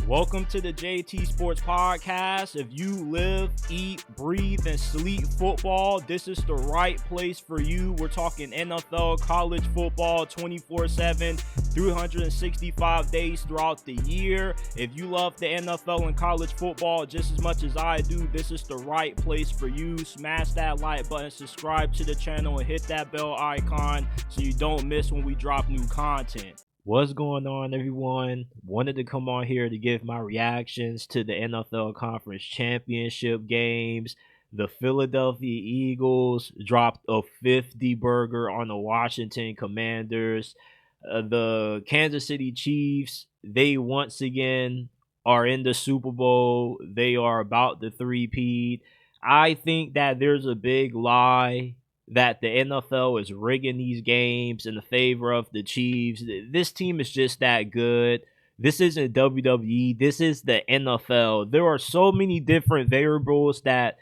Welcome to the JT Sports Podcast. If you live, eat, breathe, and sleep football, this is the right place for you. We're talking NFL, college football, 24/7, 365 days throughout the year. If you love the NFL and college football just as much as I do, this is the right place for you. Smash that like button, subscribe to the channel, and hit that bell icon so you don't miss when we drop new content. What's going on, everyone? Wanted to come on here to give my reactions to the NFL Conference Championship games. The Philadelphia Eagles dropped a 50 burger on the Washington Commanders. The Kansas City Chiefs, they once again are in the Super Bowl. They are about to three-peat. I think that there's a big lie that the NFL is rigging these games in the favor of the Chiefs. This team is just that good. This isn't WWE. This is the NFL. There are so many different variables that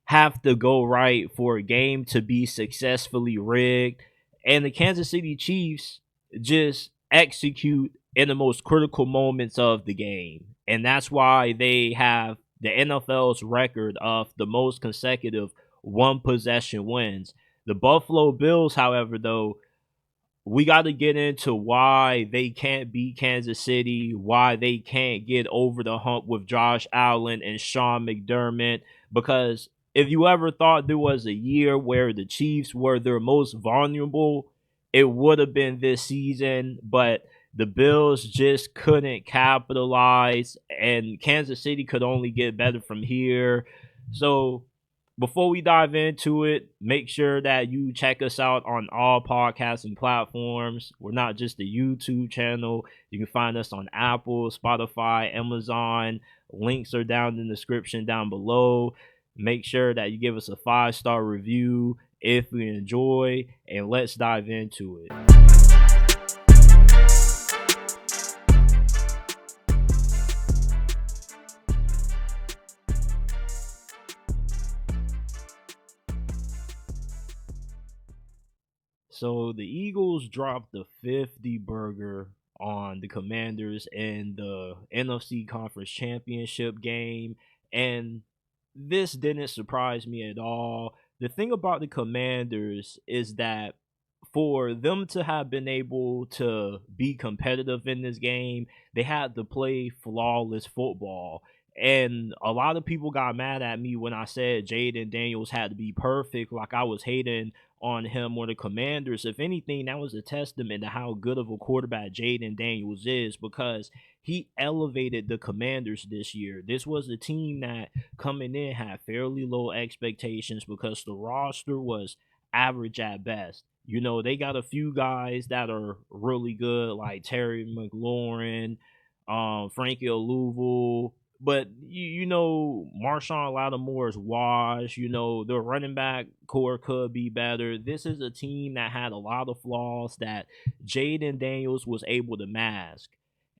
have to go right for a game to be successfully rigged. And the Kansas City Chiefs just execute in the most critical moments of the game. And that's why they have the NFL's record of the most consecutive one-possession wins. The Buffalo Bills, however, though, we got to get into why they can't beat Kansas City, why they can't get over the hump with Josh Allen and Sean McDermott. Because if you ever thought there was a year where the Chiefs were their most vulnerable, it would have been this season. But the Bills just couldn't capitalize, and Kansas City could only get better from here. So before we dive into it, make sure that you check us out on all podcasting platforms. We're not just a YouTube channel. You can find us on Apple, Spotify, Amazon. Links are down in the description down below. Make sure that you give us a 5-star review if you enjoy, and let's dive into it. So the Eagles dropped the 50 burger on the Commanders in the NFC Conference Championship game, and this didn't surprise me at all. The thing about the Commanders is that for them to have been able to be competitive in this game, they had to play flawless football. And a lot of people got mad at me when I said Jaden Daniels had to be perfect, like I was hating on him or the Commanders. If anything, that was a testament to how good of a quarterback Jaden Daniels is, because he elevated the Commanders this year. This was a team that coming in had fairly low expectations because the roster was average at best. You know, they got a few guys that are really good, like Terry McLaurin, Frankie Louisville. But you know, Marshawn Lattimore is washed. You know, the running back core could be better. This is a team that had a lot of flaws that Jaden Daniels was able to mask.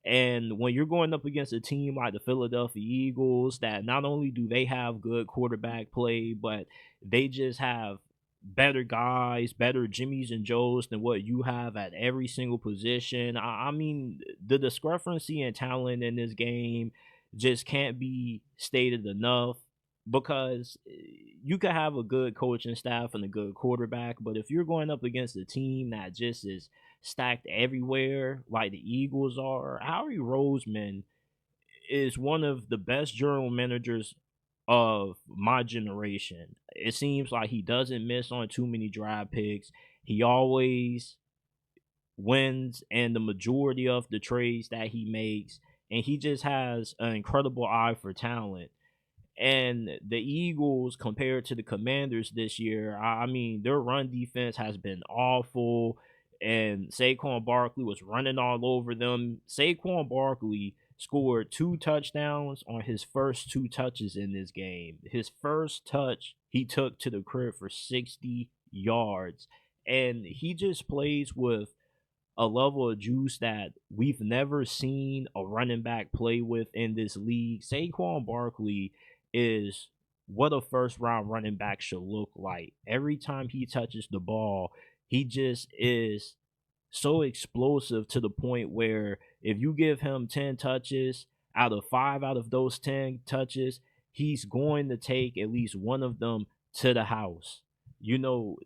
And when you're going up against a team like the Philadelphia Eagles, that not only do they have good quarterback play, but they just have better guys, better Jimmys and Joes than what you have at every single position. I mean, the discrepancy in talent in this game just can't be stated enough, because you could have a good coaching staff and a good quarterback, but if you're going up against a team that just is stacked everywhere like the Eagles are, Howie Roseman is one of the best general managers of my generation. It seems like he doesn't miss on too many draft picks. He always wins in the majority of the trades that he makes, and he just has an incredible eye for talent. And the Eagles, compared to the Commanders this year, I mean, their run defense has been awful, and Squan Barkley was running all over them. Squan Barkley scored 2 touchdowns on his first 2 touches in this game. His first touch, he took to the crib for 60 yards, and he just plays with a level of juice that we've never seen a running back play with in this league. Squan Barkley is what a first round running back should look like. Every time he touches the ball, he just is so explosive to the point where if you give him 10 touches, out of 5 out of those 10 touches, he's going to take at least one of them to the house. You know,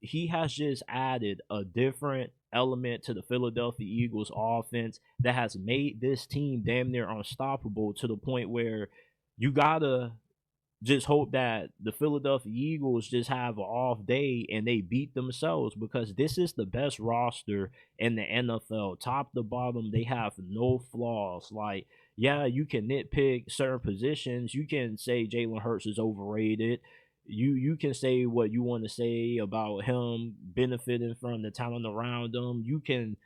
he has just added a different element to the Philadelphia Eagles offense that has made this team damn near unstoppable to the point where you gotta just hope that the Philadelphia Eagles just have an off day and they beat themselves, because this is the best roster in the NFL. Top to bottom, they have no flaws. Like, yeah, you can nitpick certain positions. You can say Jalen Hurts is overrated. You can say what you want to say about him benefiting from the talent around him. You can,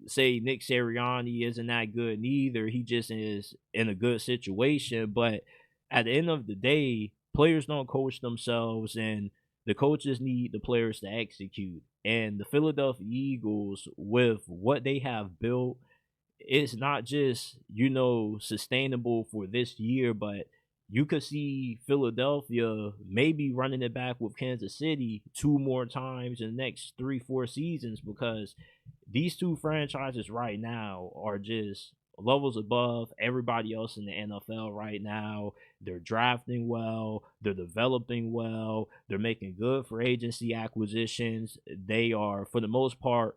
say Nick Sirianni isn't that good neither. He just is in a good situation. But at the end of the day, players don't coach themselves, and the coaches need the players to execute. And the Philadelphia Eagles, with what they have built, it's not just, sustainable for this year, but you could see Philadelphia maybe running it back with Kansas City two more times in the next 3, 4 seasons, because these two franchises right now are just levels above everybody else in the NFL right now. They're drafting well, they're developing well, they're making good for agency acquisitions. They are, for the most part,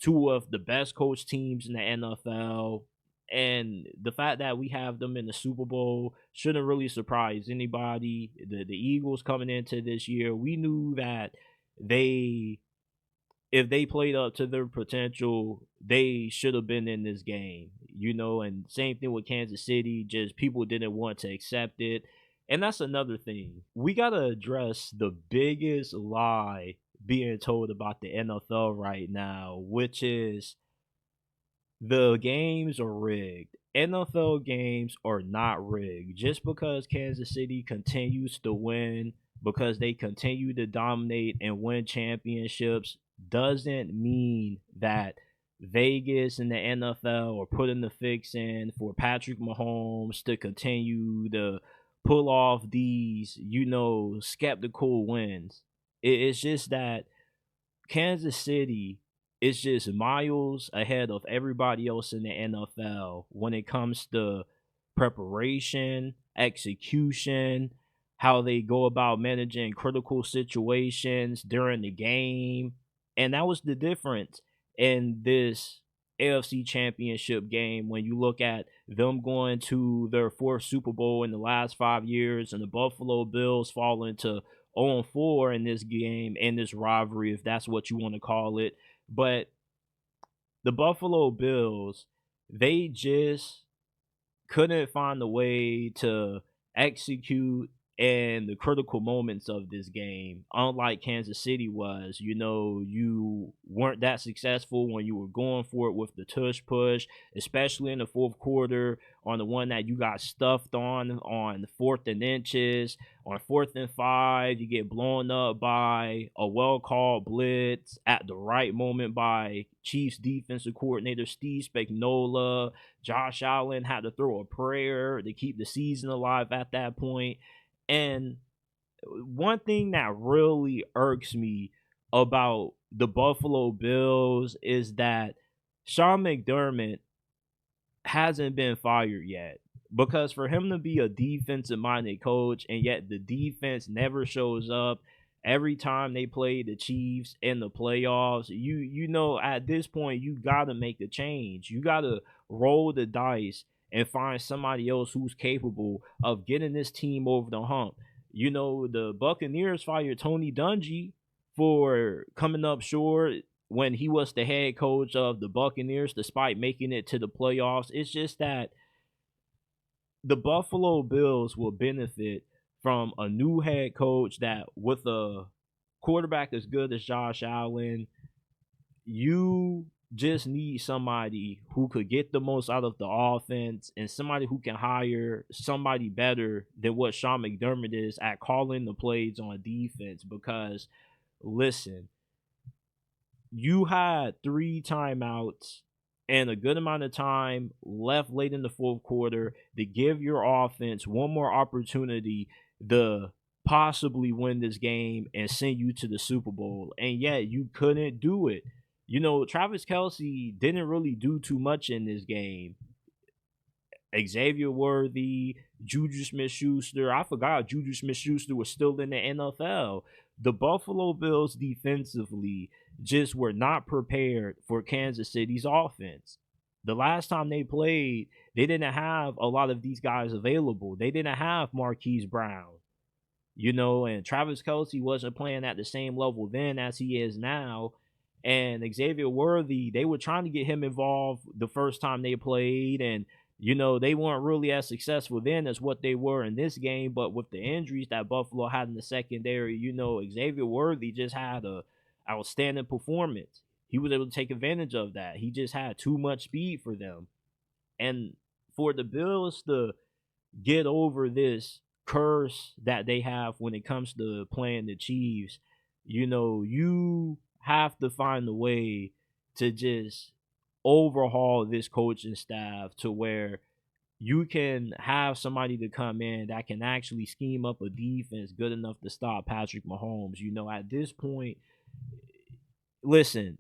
two of the best coach teams in the NFL. And the fact that we have them in the Super Bowl shouldn't really surprise anybody. The Eagles coming into this year, we knew that they if they played up to their potential, they should have been in this game. And same thing with Kansas City, just people didn't want to accept it. And that's another thing. We got to address the biggest lie being told about the NFL right now, which is the games are rigged. NFL games are not rigged. Just because Kansas City continues to win, because they continue to dominate and win championships, doesn't mean that Vegas and the NFL are putting the fix in for Patrick Mahomes to continue to pull off these, skeptical wins. It's just that Kansas City is just miles ahead of everybody else in the NFL when it comes to preparation, execution, how they go about managing critical situations during the game. And that was the difference in this AFC championship game when you look at them going to their fourth Super Bowl in the last 5 years and the Buffalo Bills falling to 0-4 in this game, in this rivalry, if that's what you want to call it. But the Buffalo Bills, they just couldn't find a way to execute in the critical moments of this game. Unlike Kansas City was, you weren't that successful when you were going for it with the tush push, especially in the fourth quarter on the one that you got stuffed on the 4th and inches. On 4th and 5, you get blown up by a well-called blitz at the right moment by Chiefs defensive coordinator Steve Spagnuolo. Josh Allen had to throw a prayer to keep the season alive at that point. And one thing that really irks me about the Buffalo Bills is that Sean McDermott hasn't been fired yet. Because for him to be a defensive minded coach and yet the defense never shows up every time they play the Chiefs in the playoffs, at this point you gotta make a change. You gotta roll the dice and find somebody else who's capable of getting this team over the hump. The Buccaneers fired Tony Dungy for coming up short when he was the head coach of the Buccaneers despite making it to the playoffs. It's just that the Buffalo Bills will benefit from a new head coach that, with a quarterback as good as Josh Allen, you just need somebody who could get the most out of the offense and somebody who can hire somebody better than what Sean McDermott is at calling the plays on defense. Because, listen, you had 3 timeouts and a good amount of time left late in the fourth quarter to give your offense one more opportunity to possibly win this game and send you to the Super Bowl. And yet you couldn't do it. Travis Kelsey didn't really do too much in this game. Xavier Worthy, Juju Smith Schuster. I forgot Juju Smith Schuster was still in the NFL. The Buffalo Bills defensively just were not prepared for Kansas City's offense. The last time they played, they didn't have a lot of these guys available. They didn't have Marquise Brown, and Travis Kelsey wasn't playing at the same level then as he is now. And Xavier Worthy, they were trying to get him involved the first time they played, and they weren't really as successful then as what they were in this game. But with the injuries that Buffalo had in the secondary, Xavier Worthy just had a outstanding performance. He was able to take advantage of that. He just had too much speed for them. And for the Bills to get over this curse that they have when it comes to playing the Chiefs, you have to find a way to just overhaul this coaching staff to where you can have somebody to come in that can actually scheme up a defense good enough to stop Patrick Mahomes. At this point, listen,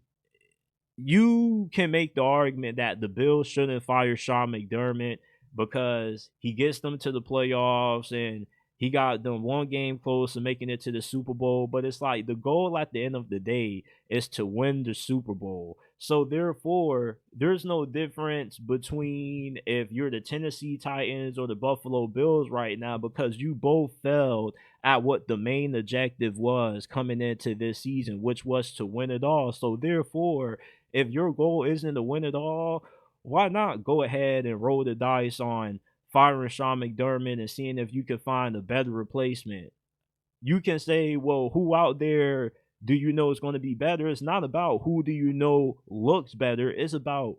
you can make the argument that the Bills shouldn't fire Sean McDermott because he gets them to the playoffs and he got them one game close to making it to the Super Bowl. But it's like the goal at the end of the day is to win the Super Bowl. So therefore, there's no difference between if you're the Tennessee Titans or the Buffalo Bills right now because you both failed at what the main objective was coming into this season, which was to win it all. So therefore, if your goal isn't to win it all, why not go ahead and roll the dice on firing Sean McDermott and seeing if you can find a better replacement? You can say, well, who out there do you know is going to be better? It's not about who do you know looks better. It's about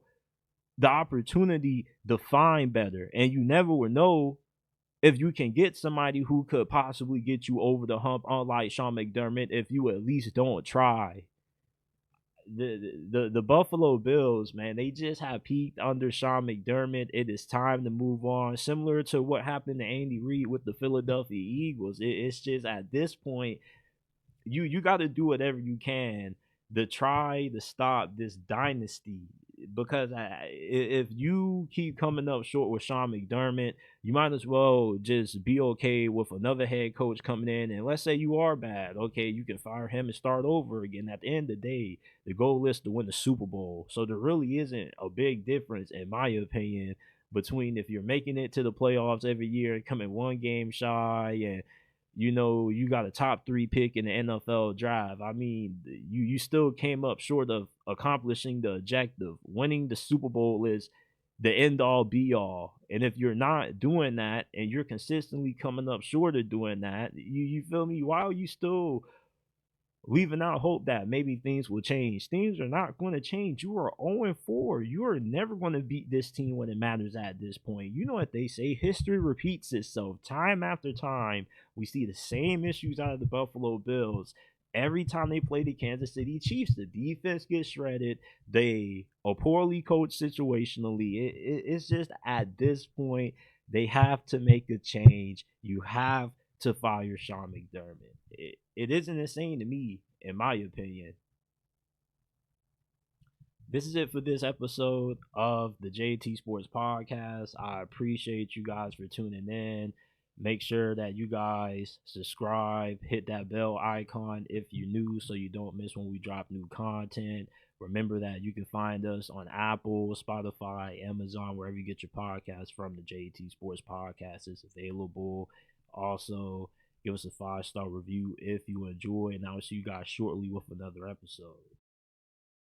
the opportunity to find better. And you never will know if you can get somebody who could possibly get you over the hump, unlike Sean McDermott, if you at least don't try. The Buffalo Bills, man, they just have peaked under Sean McDermott. It is time to move on. Similar to what happened to Andy Reid with the Philadelphia Eagles. It's just at this point, you got to do whatever you can to try to stop this dynasty because if you keep coming up short with Sean McDermott, you might as well just be okay with another head coach coming in. And let's say you are bad, okay, you can fire him and start over again. At the end of the day, the goal is to win the Super Bowl. So there really isn't a big difference, in my opinion, between if you're making it to the playoffs every year and coming one game shy and you got a top 3 pick in the NFL draft. I mean, you still came up short of accomplishing the objective. Winning the Super Bowl is the end all be all. And if you're not doing that and you're consistently coming up short of doing that, you feel me? Why are you still leaving out hope that maybe things will change? Things are not going to change. You are 0-4. You are never going to beat this team when it matters at this point. You know what they say, history repeats itself time after time. We see the same issues out of the Buffalo Bills. Every time they play the Kansas City Chiefs, the defense gets shredded. They are poorly coached situationally. It's just at this point, they have to make a change. You have to fire Sean McDermott. It isn't insane to me, in my opinion. This is it for this episode of the JT Sports Podcast. I appreciate you guys for tuning in. Make sure that you guys subscribe, hit that bell icon if you're new so you don't miss when we drop new content. Remember that you can find us on Apple, Spotify, Amazon, wherever you get your podcast from. The JT Sports Podcast is available. Also, give us a 5-star review if you enjoy, and I'll see you guys shortly with another episode.